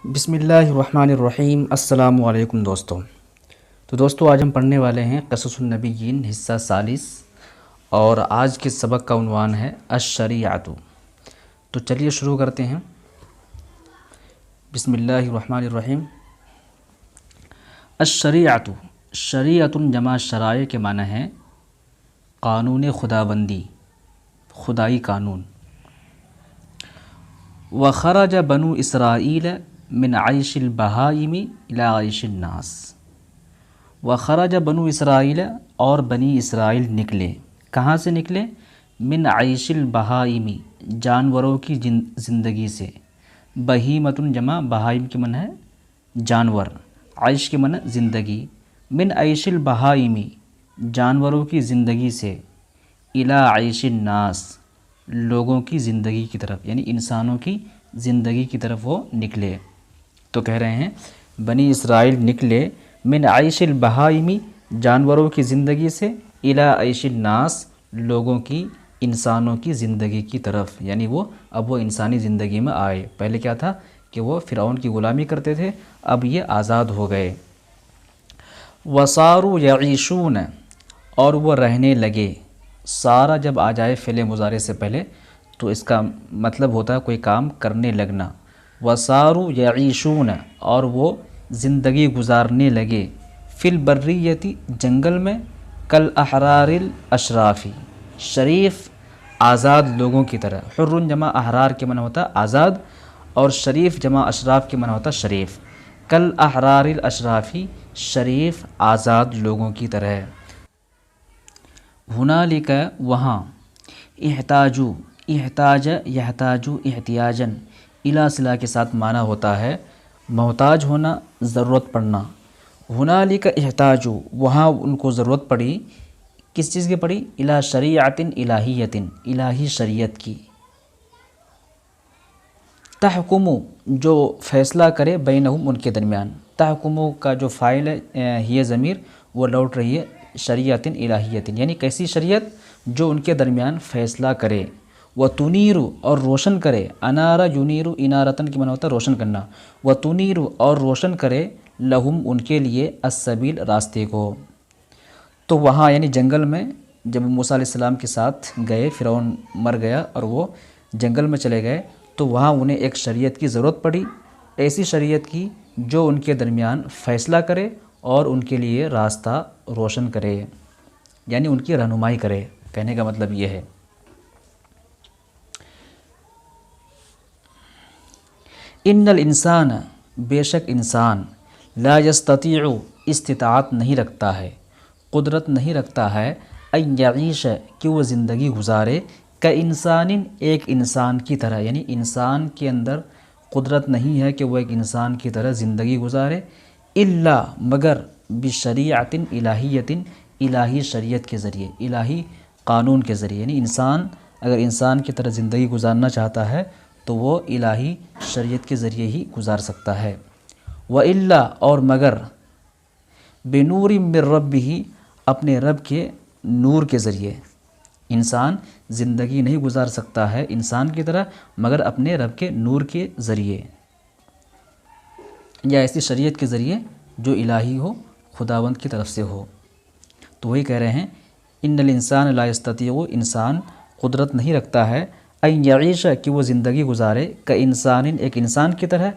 بسم اللہ الرحمن الرحیم۔ السلام علیکم دوستوں۔ تو آج ہم پڑھنے والے ہیں قصص النبیین حصہ ثالث، اور آج کے سبق کا عنوان ہے الشریعۃ۔ تو چلیے شروع کرتے ہیں۔ بسم اللہ الرحمن الرحیم۔ الشریعۃ، شریعۃ جمع شرائع کے معنی ہے قانون خداوندی، خدائی قانون۔ وخرج بنو اسرائیل من عیش البہائم الی عیش الناس۔ وخرج بنو اسرائیل، اور بنی اسرائیل نکلے۔ کہاں سے نکلے؟ من عیش البہائم، جانوروں کی زندگی سے۔ بہیمۃ جمع بہائم کے معنی ہے جانور، عیش کے معنی زندگی۔ من عیش البہائم، جانوروں کی زندگی سے، الی عیش الناس، لوگوں کی زندگی کی طرف، یعنی انسانوں کی زندگی کی طرف وہ نکلے۔ تو کہہ رہے ہیں بنی اسرائیل نکلے من عیش البہائم، جانوروں کی زندگی سے، الی عیش الناس، لوگوں کی، انسانوں کی زندگی کی طرف، یعنی اب وہ انسانی زندگی میں آئے۔ پہلے کیا تھا کہ وہ فرعون کی غلامی کرتے تھے، اب یہ آزاد ہو گئے۔ وصاروا یعیشون، اور وہ رہنے لگے۔ سارا جب آ جائے فعل مضارع سے پہلے تو اس کا مطلب ہوتا ہے کوئی کام کرنے لگنا۔ وصاروا یعیشون، اور وہ زندگی گزارنے لگے۔ فی البریۃ، جنگل میں، کالاحرار الاشراف، شریف آزاد لوگوں کی طرح۔ حر جمع احرار کے معنی ہوتا ہے آزاد، اور شریف جمع اشراف کے معنی ہوتا ہے شریف۔ کالاحرار الاشراف، شریف آزاد لوگوں کی طرح۔ ہنالک، وہاں، احتاجو، احتاج یحتاجو احتیاجاً، الی صلہ کے ساتھ معنی ہوتا ہے محتاج ہونا، ضرورت پڑنا۔ ہنالک احتاجو، وہاں ان کو ضرورت پڑی، کس چیز کی پڑی؟ الی شریعۃ الہیۃ، الہی شریعت کی۔ تحکم، جو فیصلہ کرے، بینہم، ان کے درمیان۔ تحکم کا جو فاعل ہے یہ ضمیر، وہ لوٹ رہی ہے شریعۃ الہیۃ، یعنی کیسی شریعت؟ جو ان کے درمیان فیصلہ کرے۔ وتنیر، اور روشن کرے۔ انارا ینیر، انارتن کی معنی ہوتا ہے روشن کرنا۔ وتنیر، اور روشن کرے، لہم، ان کے لیے، السبیل، راستے کو۔ تو وہاں یعنی جنگل میں جب موسیٰ علیہ السلام کے ساتھ گئے، فرعون مر گیا اور وہ جنگل میں چلے گئے، تو وہاں انہیں ایک شریعت کی ضرورت پڑی، ایسی شریعت کی جو ان کے درمیان فیصلہ کرے اور ان کے لیے راستہ روشن کرے، یعنی ان کی رہنمائی کرے۔ کہنے کا مطلب یہ ہے۔ ان الانسان، بے شک انسان، لا یستطیع، استطاعت نہیں رکھتا ہے، قدرت نہیں رکھتا ہے، ان یعیش، کہ وہ زندگی گزارے، کانسان، ایک انسان کی طرح، یعنی انسان کے اندر قدرت نہیں ہے کہ وہ ایک انسان کی طرح زندگی گزارے، الا، مگر، بشریعۃ الہیۃ، الہی شریعت کے ذریعے، الہی قانون کے ذریعے، یعنی انسان اگر انسان کی طرح زندگی گزارنا چاہتا ہے تو وہ الہی شریعت کے ذریعے ہی گزار سکتا ہے۔ وَإِلَّا، اور مگر، بِنُورٍ مِّن رَبِّهِ، اپنے رب کے نور کے ذریعے۔ انسان زندگی نہیں گزار سکتا ہے انسان کی طرح مگر اپنے رب کے نور کے ذریعے، یا ایسی شریعت کے ذریعے جو الہی ہو، خداوند کی طرف سے ہو۔ تو وہی کہہ رہے ہیں ان الانسان لا یستطیع، انسان قدرت نہیں رکھتا ہے، ان یعیش، کہ وہ زندگی گزارے، کانسان، ایک انسان کی طرح،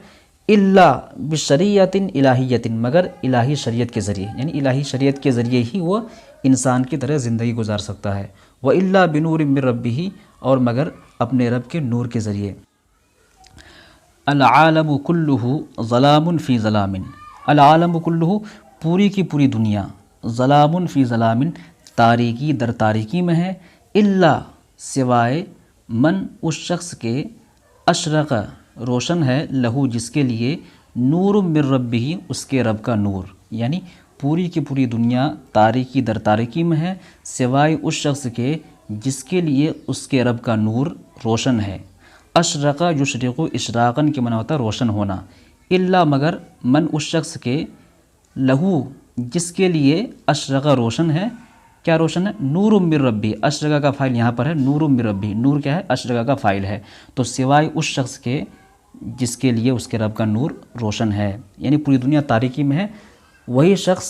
الا بشریعۃ الہیۃ، مگر الہی شریعت کے ذریعے، یعنی الہی شریعت کے ذریعے ہی وہ انسان کی طرح زندگی گزار سکتا ہے۔ وَإِلَّا بِنُورٍ مِّن رَبِّهِ، اور مگر اپنے رب کے نور کے ذریعے۔ العالم کلہ ظلام فی ظلام، العالم کلہ، پوری کی پوری دنیا، ظلام فی ظلام، تاریکی در تاریکی میں ہے، الا، سوائے، من، اس شخص کے، اشرق، روشن ہے، لہو، جس کے لیے، نور من ربہ، اس کے رب کا نور، یعنی پوری کی پوری دنیا تاریکی در تاریکی میں ہے، سوائے اس شخص کے جس کے لیے اس کے رب کا نور روشن ہے۔ اشرق یشرق، اشراقاً کے معنی ہوتا ہے روشن ہونا۔ الا، مگر، من، اس شخص کے، لہو، جس کے لیے، اشرق، روشن ہے، کیا روشن ہے؟ نور من ربی، اشرقہ کا فاعل یہاں پر ہے، نور من ربی، نور کیا ہے؟ اشرقہ کا فاعل ہے۔ تو سوائے اس شخص کے جس کے لیے اس کے رب کا نور روشن ہے، یعنی پوری دنیا تاریکی میں ہے، وہی شخص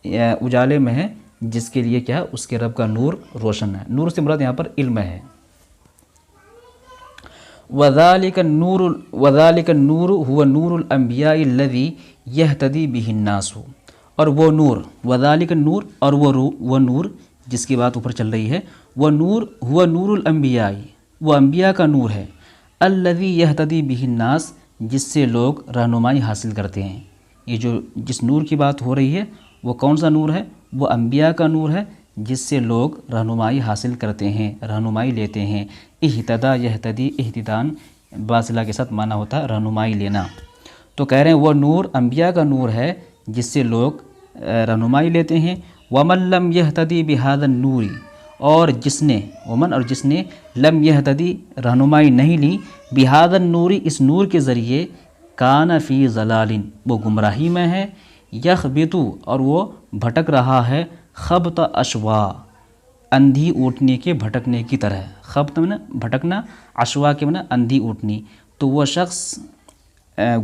اجالے میں ہے جس کے لیے کیا، اس کے رب کا نور روشن ہے۔ نور سے مراد یہاں پر علم ہے۔ وَذَلِكَ النُّورُ هُوَ نُورُ الْأَنْبِيَاءِ الَّذِي يَهْتَدِي بِهِ النَّاسُ، اور وہ نور، وَذَلِكَ النور، اور وہ نور جس کی بات اوپر چل رہی ہے، وہ نور هُوَ نُورُ الْأَنْبِيَاءِ، وہ انبیاء کا نور ہے، الَّذِي يَهْتَدِي بِهِ النَّاسُ، جس سے لوگ رہنمائی حاصل کرتے ہیں۔ یہ جس نور کی بات ہو رہی ہے وہ کون سا نور ہے؟ وہ انبیاء کا نور ہے جس سے لوگ رہنمائی حاصل کرتے ہیں، رہنمائی لیتے ہیں۔ اہتدا یہتدی، اہتدان باصلہ کے ساتھ معنی ہوتا ہے رہنمائی لینا۔ تو کہہ رہے ہیں وہ نور انبیاء کا نور ہے جس سے لوگ رہنمائی لیتے ہیں۔ وَمَن لَّمْ يَهْتَدِي بِهَذَا النُّورِ، اور جس نے لم یہتدی رہنمائی نہیں لی، بِهَذَا النُّورِ، اس نور کے ذریعے، کان فی ضلال، وہ گمراہی میں ہے، یخبط، اور وہ بھٹک رہا ہے، خبط اشوا، اندھی اونٹنی کے بھٹکنے کی طرح۔ خبط میں بھٹکنا، اشوا کے میں اندھی اونٹنی، تو وہ شخص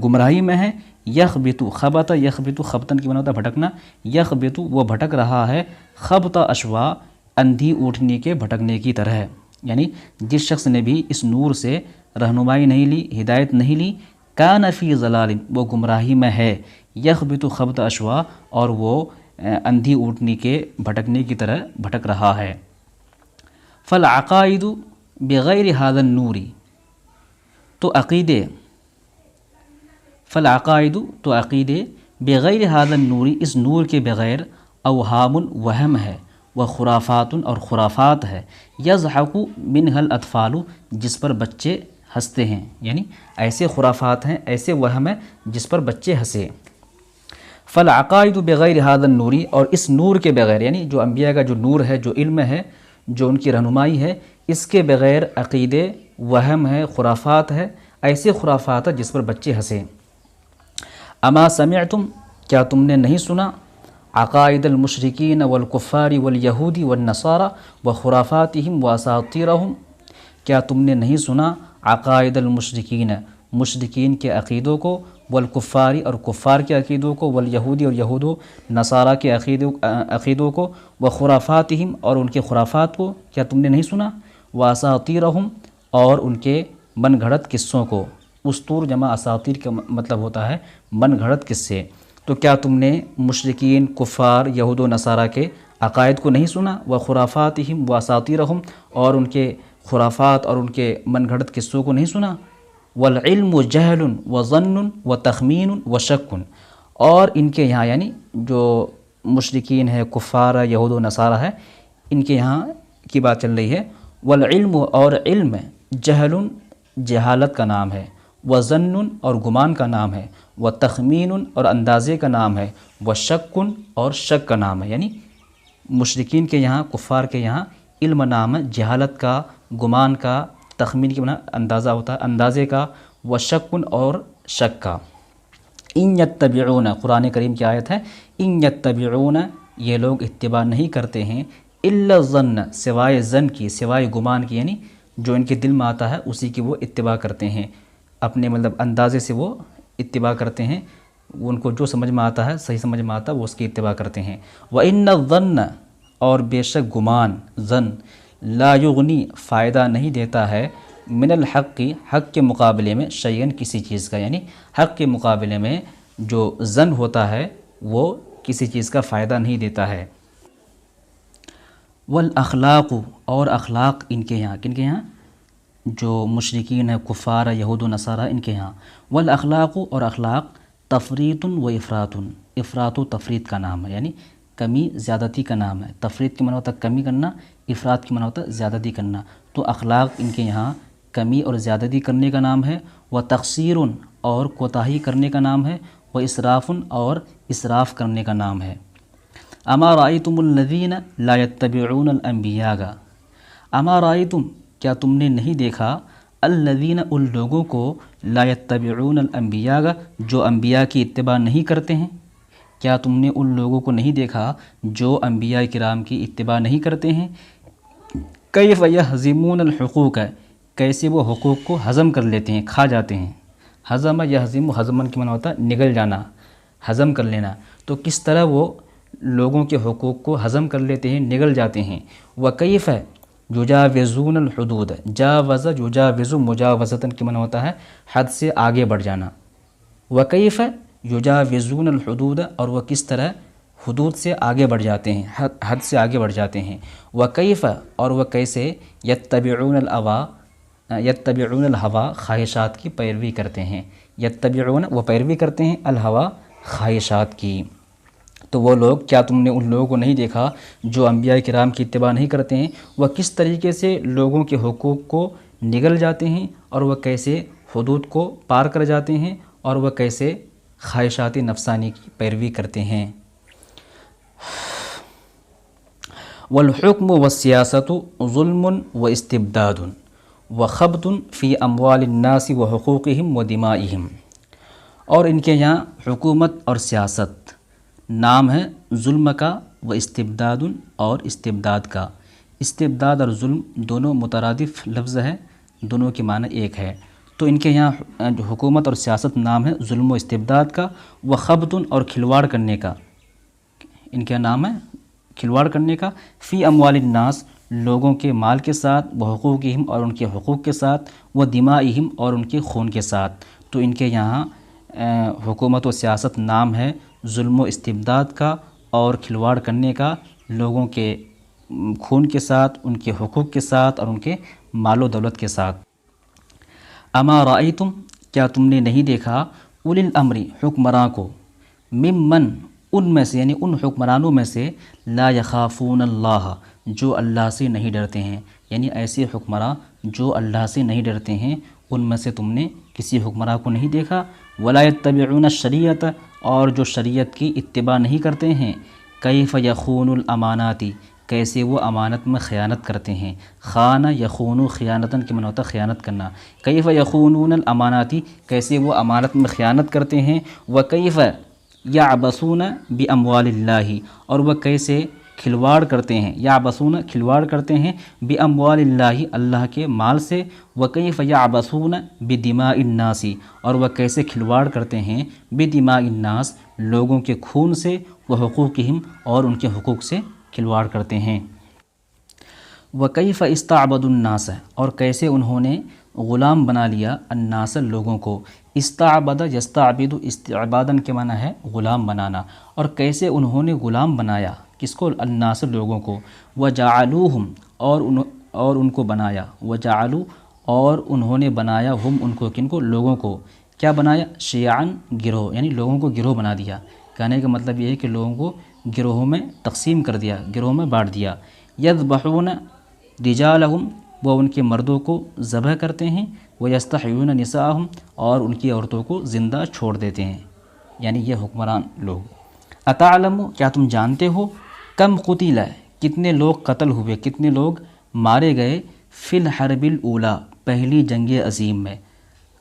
گمراہی میں ہے، یخبط، خبط یخبط، خبطن کی معنی ہوتا ہے بھٹکنا، یخبط، وہ بھٹک رہا ہے، خبط اشوا، اندھی اونٹنی کے بھٹکنے کی طرح۔ یعنی جس شخص نے بھی اس نور سے رہنمائی نہیں لی، ہدایت نہیں لی، کان فی ضلال، وہ گمراہی میں ہے، یخبط خبط اشوا، اور وہ اندھی اونٹنی کے بھٹکنے کی طرح بھٹک رہا ہے۔ فالعقائد بغیر هذا النور، تو عقیدے، فالعقائد، تو عقیدے، بغیر هذا النور، اس نور کے بغیر، اوہام، وہم ہے، وخرافات، اور خرافات ہے، یضحک منها الاطفال، جس پر بچے ہنستے ہیں، یعنی ایسے خرافات ہیں، ایسے وہم ہیں جس پر بچے ہنسے۔ فالعقائد بغیر هذا النور، اور اس نور کے بغیر، یعنی جو انبیاء کا جو نور ہے، جو علم ہے، جو ان کی رہنمائی ہے، اس کے بغیر عقیدے، وہم ہے، خرافات ہے، ایسے خرافات ہیں جس پر بچے ہنسے۔ اما سمعتم، کیا تم نے نہیں سنا، عقائد المشرکین والکفار والیہود والنصارى وخرافاتہم واساطیرہم، کیا تم نے نہیں سنا عقائد المشرکین، مشرکین کے عقیدوں کو، والکفاری، اور کفار کے عقیدوں کو، والیہودی، اور یہود و نصارہ کے عقیدوں کو، وخرافاتہم، اور ان کے خرافات کو، کیا تم نے نہیں سنا، واساطیرہم، اور ان کے من گھڑت قصوں کو۔ اسطور جمع اساطیر کا مطلب ہوتا ہے من گھڑت قصے۔ تو کیا تم نے مشرکین، کفار، یہود و نصارہ کے عقائد کو نہیں سنا، وخرافاتہم واساطیرہم، اور ان کے خرافات اور ان کے من گھڑت قصوں کو نہیں سنا۔ والعلم جہل وظن وتخمین وشک، اور ان کے یہاں، یعنی جو مشرکین ہے، کفار ہے، یہود و نصارہ ہے، ان کے یہاں کی بات چل رہی ہے۔ والعلم، اور علم، جہل، جہالت کا نام ہے، وظن، اور گمان کا نام ہے، وتخمین، اور اندازے کا نام ہے، وشک، اور شک کا نام ہے۔ یعنی مشرکین کے یہاں، کفار کے یہاں علم نام ہے، جہالت کا، گمان کا، تخمین کی معنی اندازہ ہوتا ہے، اندازے کا، وشک، اور شک کا۔ ان یتبعون، قرآن کریم کی آیت ہے، ان یتبعون، یہ لوگ اتباع نہیں کرتے ہیں، الا الظن، سوائے ظن کی، سوائے گمان کی، یعنی جو ان کے دل میں آتا ہے اسی کی وہ اتباع کرتے ہیں، اپنے مطلب اندازے سے وہ اتباع کرتے ہیں، ان کو جو سمجھ میں آتا ہے، صحیح سمجھ میں آتا ہے، وہ اس کی اتباع کرتے ہیں۔ وَإِنَّ الظَّنَّ، اور بے شک گمان، ظن، لا یغنی، فائدہ نہیں دیتا ہے، من الحق، حق کے مقابلے میں، شیئن، کسی چیز کا، یعنی حق کے مقابلے میں جو ظن ہوتا ہے وہ کسی چیز کا فائدہ نہیں دیتا ہے۔ والاخلاق، اور اخلاق ان کے یہاں، کن کے یہاں؟ جو مشرکین ہیں، کفار ہے، یہود و نصارہ، ان کے یہاں۔ والاخلاق، اور اخلاق، تفریط و افراط، افراط و تفریط کا نام ہے، یعنی کمی زیادتی کا نام ہے۔ تفریط کی معنی ہوتا ہے کمی کرنا، افراط کی معنی ہوتا ہے زیادتی کرنا۔ تو اخلاق ان کے یہاں کمی اور زیادتی کرنے کا نام ہے، و تقصیر، اور کوتاہی کرنے کا نام ہے، و اسراف، اور اسراف کرنے کا نام ہے۔ اما رأیتم الذین لا یتبعون الانبیاء، اما رأیتم، کیا تم نے نہیں دیکھا، الذین، ان لوگوں کو، لا یتبعون الانبیاء، جو انبیاء کی اتباع نہیں کرتے ہیں، کیا تم نے ان لوگوں کو نہیں دیکھا جو انبیاء کرام کی اتباع نہیں کرتے ہیں؟ کیف یہضمون الحقوق، کیسے وہ حقوق کو ہضم کر لیتے ہیں، کھا جاتے ہیں۔ ہضم یہضم، ہضمن کے معنی ہوتا ہے نگل جانا، ہضم کر لینا، تو کس طرح وہ لوگوں کے حقوق کو ہضم کر لیتے ہیں، نگل جاتے ہیں۔ وکیف یجاوزون الحدود، جاوز یجاوز مجاوزتاً کے معنی ہوتا ہے حد سے آگے بڑھ جانا۔ وکیف یجاوزون الحدود، اور وہ کس طرح حدود سے آگے بڑھ جاتے ہیں، حد سے آگے بڑھ جاتے ہیں۔ وکیف، اور وہ کیسے یتبعون الہوا، خواہشات کی پیروی کرتے ہیں۔ یتبعون، وہ پیروی کرتے ہیں، الہوا، خواہشات کی۔ تو وہ لوگ، کیا تم نے ان لوگوں کو نہیں دیکھا جو انبیاء کرام کی اتباع نہیں کرتے ہیں، وہ کس طریقے سے لوگوں کے حقوق کو نگل جاتے ہیں، اور وہ کیسے حدود کو پار کر جاتے ہیں، اور وہ کیسے خواہشات نفسانی کی پیروی کرتے ہیں۔ والحکم والسیاست ظلم و استبداد وخبط فی اموال الناس و حقوقہم و دمائہم، اور ان کے یہاں حکومت اور سیاست نام ہے ظلم کا، و استبداد، اور استبداد کا۔ استبداد اور ظلم دونوں مترادف لفظ ہے، دونوں کے معنی ایک ہے۔ تو ان کے یہاں جو حکومت اور سیاست نام ہے ظلم و استبداد کا، و خبط، اور کھلواڑ کرنے کا، ان کا نام ہے کھلواڑ کرنے کا، فی اموال الناس، لوگوں کے مال کے ساتھ، و حقوقہم، اور ان کے حقوق کے ساتھ، و دمائہم، اور ان کے خون کے ساتھ۔ تو ان کے یہاں حکومت و سیاست نام ہے ظلم و استبداد کا اور کھلواڑ کرنے کا، لوگوں کے خون کے ساتھ، ان کے حقوق کے ساتھ، اور ان کے مال و دولت کے ساتھ۔ اما رأیتم، کیا تم نے نہیں دیکھا، اولی الامر، حکمراں کو، ممن، ان میں سے، یعنی ان حکمرانوں میں سے، لا یخافون اللہ، جو اللہ سے نہیں ڈرتے ہیں، یعنی ایسے حکمراں جو اللہ سے نہیں ڈرتے ہیں، ان میں سے تم نے کسی حکمراں کو نہیں دیکھا۔ ولا یتبعون الشریعۃ، اور جو شریعت کی اتباع نہیں کرتے ہیں۔ کیف یخون الامانات، کیسے وہ امانت میں خیانت کرتے ہیں۔ خان یخون خیانتاً کے معنی ہوتا ہے خیانت کرنا۔ کیف یخونون الامانات، کیسے وہ امانت میں خیانت کرتے ہیں۔ وکیف یعبثون باموال اللہ، اور وہ کیسے کھلواڑ کرتے ہیں، یعبثون، کھلواڑ کرتے ہیں، باموال اللہ، اللہ کے مال سے۔ وکیف یعبثون بدماء الناس، اور وہ کیسے کھلواڑ کرتے ہیں، بدماء الناس، لوگوں کے خون سے، وحقوقہم، اور ان کے حقوق سے کھلواڑ کرتے ہیں۔ وکیف استعبدوا الناس، اور کیسے انہوں نے غلام بنا لیا، الناس، لوگوں کو۔ استعبد یستعبد، استعباداً کے معنی ہے غلام بنانا، اور کیسے انہوں نے غلام بنایا، کس کو، الناس، لوگوں کو۔ وجعلوہم، اور ان کو بنایا، وجعلوا، اور انہوں نے بنایا، ہم، ان کو، کن کو، لوگوں کو، کیا بنایا، شیعاً، گروہ، یعنی لوگوں کو گروہ بنا دیا۔ کہنے کا مطلب یہ ہے کہ لوگوں کو گروہوں میں تقسیم کر دیا، گروہوں میں بانٹ دیا۔ یذبحون رجالہم، وہ ان کے مردوں کو ذبح کرتے ہیں، ویستحیون نساءہم، اور ان کی عورتوں کو زندہ چھوڑ دیتے ہیں، یعنی یہ حکمران لوگ۔ اتعلم، کیا تم جانتے ہو، کم قتل، کتنے لوگ قتل ہوئے، کتنے لوگ مارے گئے، فی الحرب الاولی، پہلی جنگ عظیم میں۔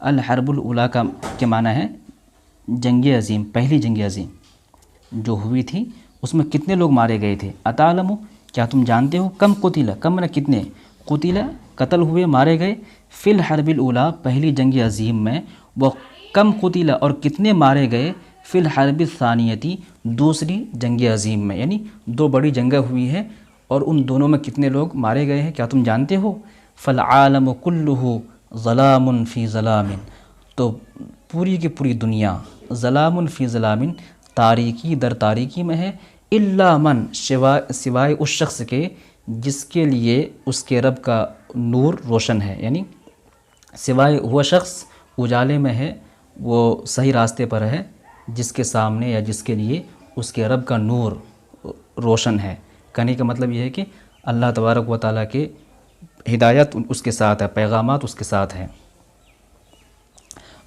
الحرب الاولی کے معنی ہے جنگ عظیم، پہلی جنگ عظیم جو ہوئی تھی، اس میں کتنے لوگ مارے گئے تھے۔ اتعلم، کیا تم جانتے ہو، کم قتل، کم نہ کتنے، قتل، قتل ہوئے، مارے گئے، فی الحرب الاولی، پہلی جنگ عظیم میں، وہ کم قتل، اور کتنے مارے گئے، فی الحرب الثانیتی، دوسری جنگ عظیم میں، یعنی دو بڑی جنگیں ہوئی ہیں، اور ان دونوں میں کتنے لوگ مارے گئے ہیں، کیا تم جانتے ہو۔ فالعالم کلہ ظلام فی ظلام، تو پوری کی پوری دنیا، ظلام فی ظلام، تاریکی در تاریکی میں ہے، الا من، سوائے اس شخص کے جس کے لیے اس کے رب کا نور روشن ہے، یعنی سوائے وہ شخص اجالے میں ہے، وہ صحیح راستے پر ہے، جس کے سامنے یا جس کے لیے اس کے رب کا نور روشن ہے۔ کہنے کا مطلب یہ ہے کہ اللہ تبارک و تعالیٰ کے ہدایت اس کے ساتھ ہے، پیغامات اس کے ساتھ ہیں۔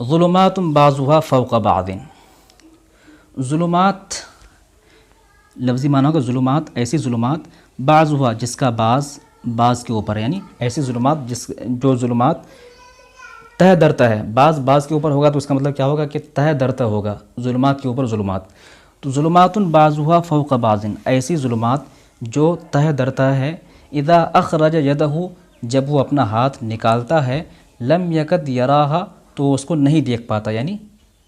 ظلمات بعضها فوق بعض، ظلمات لفظی معنی ہوگا ظلمات، ایسی ظلمات، بعضها، جس کا بعض کے اوپر ہے، یعنی ایسی ظلمات جو ظلمات تہ در تہ ہے، بعض کے اوپر ہوگا تو اس کا مطلب کیا ہوگا کہ تہ در تہ ہوگا، ظلمات کے اوپر ظلمات۔ تو ظلمات بعضها فوق بعض، ایسی ظلمات جو تہ در تہ ہے، اذا اخرج یدہ، جب وہ اپنا ہاتھ نکالتا ہے، لم یکد یراہا، تو اس کو نہیں دیکھ پاتا، یعنی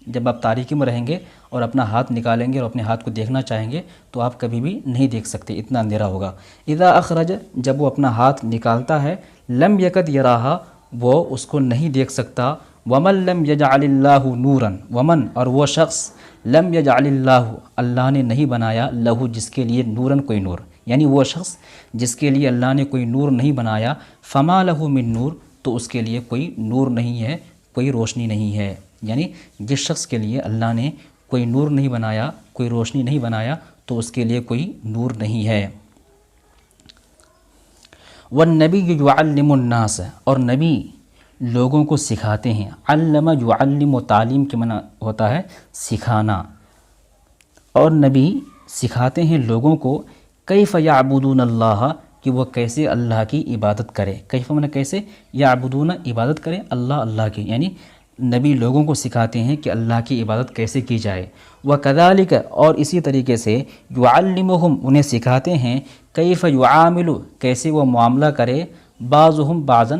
جب آپ تاریکی میں رہیں گے اور اپنا ہاتھ نکالیں گے اور اپنے ہاتھ کو دیکھنا چاہیں گے تو آپ کبھی بھی نہیں دیکھ سکتے، اتنا اندھیرا ہوگا۔ اذا اخرج، جب وہ اپنا ہاتھ نکالتا ہے، لم یکد یراہا، وہ اس کو نہیں دیکھ سکتا۔ ومن لم یجعل اللہ نورا، ومن اور وہ شخص، لم یجعل اللہ، اللہ نے نہیں بنایا، لہو جس کے لیے، نورن کوئی نور، یعنی وہ شخص جس کے لیے اللہ نے کوئی نور نہیں بنایا، فما لہ من نور، تو اس کے لیے کوئی نور نہیں ہے، کوئی روشنی نہیں ہے۔ یعنی جس شخص کے لیے اللہ نے کوئی نور نہیں بنایا، کوئی روشنی نہیں بنایا، تو اس کے لیے کوئی نور نہیں ہے۔ والنبی یعلم الناس، اور نبی لوگوں کو سکھاتے ہیں۔ علم یعلم، و تعلیم کے معنی ہوتا ہے سکھانا، اور نبی سکھاتے ہیں لوگوں کو کیف یعبدون اللہ، کہ وہ کیسے اللہ کی عبادت کرے۔ کیف معنی کیسے، یعبدون عبادت کرے اللہ کی، یعنی نبی لوگوں کو سکھاتے ہیں کہ اللہ کی عبادت کیسے کی جائے۔ وکذالک، اور اسی طریقے سے، یعلمہم، انہیں سکھاتے ہیں، کیف یعامل، کیسے وہ معاملہ کرے، بعضہم بعضا،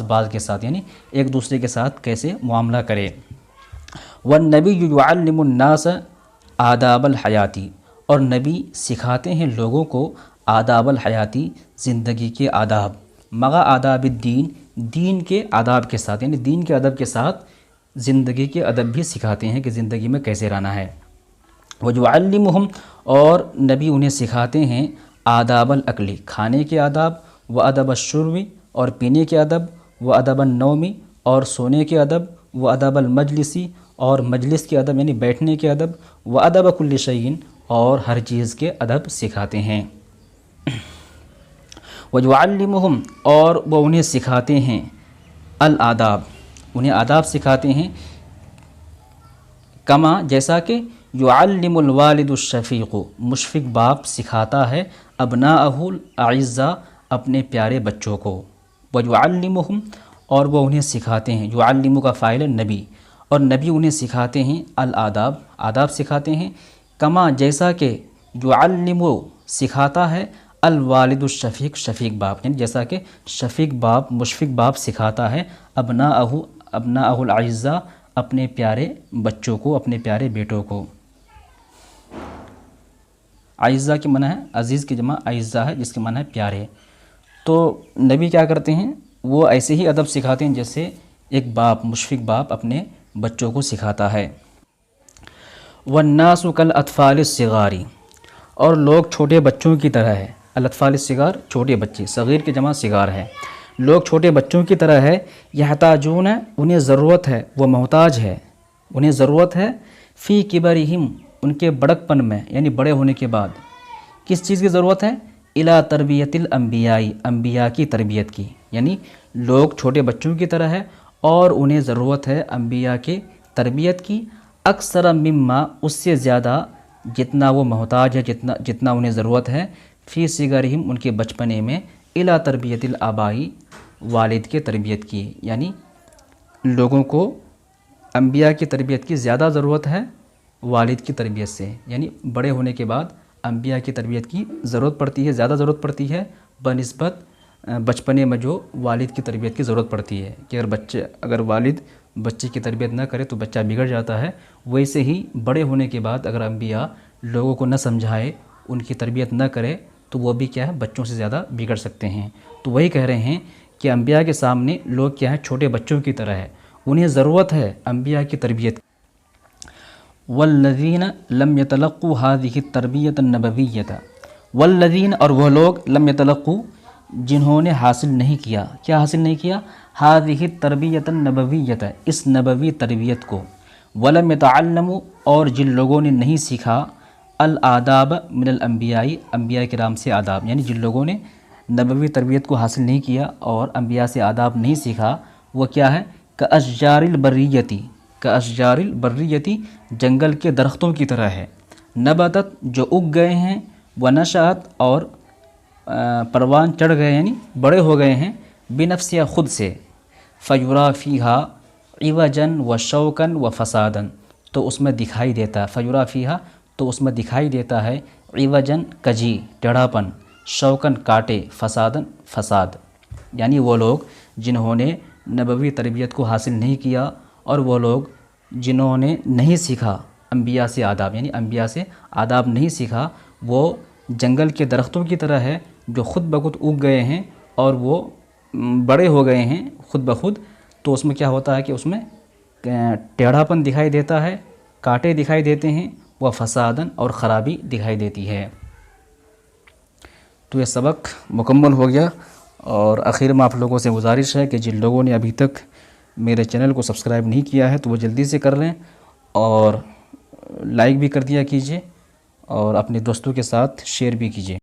بعض کے ساتھ، یعنی ایک دوسرے کے ساتھ کیسے معاملہ کرے۔ والنبی یعلم الناس آداب الحیاتی، اور نبی سکھاتے ہیں لوگوں کو آداب الحیاتی، زندگی کے آداب، مغا آداب الدین، دین کے آداب کے ساتھ، یعنی دین کے ادب کے ساتھ زندگی کے ادب بھی سکھاتے ہیں کہ زندگی میں کیسے رہنا ہے۔ وَيُعَلِّمُهُمْ، اور نبی انہیں سکھاتے ہیں آداب الاکلی، کھانے کے آداب، و ادب الشرب، اور پینے کے ادب، و ادب النوم، اور سونے کے ادب، و ادب المجلسی، اور مجلس کے ادب یعنی بیٹھنے کے ادب، و ادب کل شیء، اور ہر چیز کے ادب سکھاتے ہیں۔ وَيُعَلِّمُهُمْ، اور وہ انہیں سکھاتے ہیں الآداب، انہیں آداب سکھاتے ہیں، کما جیسا کہ یعلم الوالد الشفیق، مشفق باپ سکھاتا ہے ابناءہ الاعزاء، اپنے پیارے بچوں کو۔ وَيُعَلِّمُهُمْ، اور وہ انہیں سکھاتے ہیں، یعلم کا فاعل نبی، اور نبی انہیں سکھاتے ہیں الآداب، آداب سکھاتے ہیں، کما جیسا کہ یعلم سکھاتا ہے الوالد الشفیق، شفیق باپ، یعنی جیسا کہ شفیق باپ، مشفق باپ سکھاتا ہے ابناءہ الاعزاء، اپنے پیارے بچوں کو، اپنے پیارے بیٹوں کو۔ اعزاء کی معنی ہے عزیز کی جمع اعزاء ہے، جس کے معنی ہے پیارے۔ تو نبی کیا کرتے ہیں، وہ ایسے ہی ادب سکھاتے ہیں جیسے ایک باپ، مشفق باپ اپنے بچوں کو سکھاتا ہے۔ والناس کالاطفال الصغار، اور لوگ چھوٹے بچوں کی طرح ہے۔ الاطفال الصغار چھوٹے بچے، صغیر کی جمع صغار ہے، لوگ چھوٹے بچوں کی طرح ہے۔ یحتاجون، انہیں ضرورت ہے، وہ محتاج ہے، انہیں ضرورت ہے، فی کبرہم، ان کے بڑک پن میں، یعنی بڑے ہونے کے بعد کس چیز کی ضرورت ہے، الی تربیت الانبیاء، انبیاء کی تربیت کی، یعنی لوگ چھوٹے بچوں کی طرح ہے اور انہیں ضرورت ہے انبیاء کے تربیت کی، اکثر مما، اس سے زیادہ جتنا وہ محتاج ہے، جتنا انہیں ضرورت ہے، فی صغرہم، ان کے بچپنے میں، الی تربیت الآبائی، والد کے تربیت کی، یعنی لوگوں کو انبیاء کی تربیت کی زیادہ ضرورت ہے والد کی تربیت سے، یعنی بڑے ہونے کے بعد انبیاء کی تربیت کی ضرورت پڑتی ہے، زیادہ ضرورت پڑتی ہے بنسبت بچپنے میں جو والد کی تربیت کی ضرورت پڑتی ہے، کہ اگر والد بچے کی تربیت نہ کرے تو بچہ بگڑ جاتا ہے، ویسے ہی بڑے ہونے کے بعد اگر انبیاء لوگوں کو نہ سمجھائے، ان کی تربیت نہ کرے، تو وہ بھی کیا ہے، بچوں سے زیادہ بگڑ سکتے ہیں۔ تو وہی کہہ رہے ہیں کہ انبیاء کے سامنے لوگ کیا ہیں، چھوٹے بچوں کی طرح ہے، انہیں ضرورت ہے انبیاء کی تربیت۔ والذین لم یتلقوا هذه التربیۃ النبویۃ، والذین، اور وہ لوگ، لم یتلقوا، جنہوں نے حاصل نہیں کیا، کیا حاصل نہیں کیا، هذه التربیۃ النبویۃ، اس نبوی تربیت کو، ولم یتعلموا، اور جن لوگوں نے نہیں سیکھا، الآداب من الانبیاء، انبیاء کرام سے آداب، یعنی جن لوگوں نے نبوی تربیت کو حاصل نہیں کیا اور انبیاء سے آداب نہیں سیکھا، وہ کیا ہے، کاشجار البریتی، کاشجار البریتی، جنگل کے درختوں کی طرح ہے، نبتت، جو اگ گئے ہیں، ونشأت، اور پروان چڑھ گئے یعنی بڑے ہو گئے ہیں، بنفسها، خود سے، فیرا فیہا عوجا وشوکا وفسادا، تو اس میں دکھائی دیتا ہے، فیرا فیہا، تو اس میں دکھائی دیتا ہے، عوجا، کجی، ٹیڑھاپن، شوکن، کاٹے، فسادن، فساد، یعنی وہ لوگ جنہوں نے نبوی تربیت کو حاصل نہیں کیا اور وہ لوگ جنہوں نے نہیں سیکھا انبیاء سے آداب، یعنی انبیاء سے آداب نہیں سیکھا، وہ جنگل کے درختوں کی طرح ہے جو خود بخود اگ گئے ہیں اور وہ بڑے ہو گئے ہیں خود بخود. تو اس میں کیا ہوتا ہے کہ اس میں ٹیڑھا پن دکھائی دیتا ہے، کانٹے دکھائی دیتے ہیں، وہ فسادن اور خرابی دکھائی دیتی ہے. تو یہ سبق مکمل ہو گیا. اور آخر میں آپ لوگوں سے گزارش ہے کہ جن لوگوں نے ابھی تک میرے چینل کو سبسکرائب نہیں کیا ہے تو وہ جلدی سے کر لیں اور لائک بھی کر دیا کیجیے اور اپنے دوستوں کے ساتھ شیئر بھی کیجیے.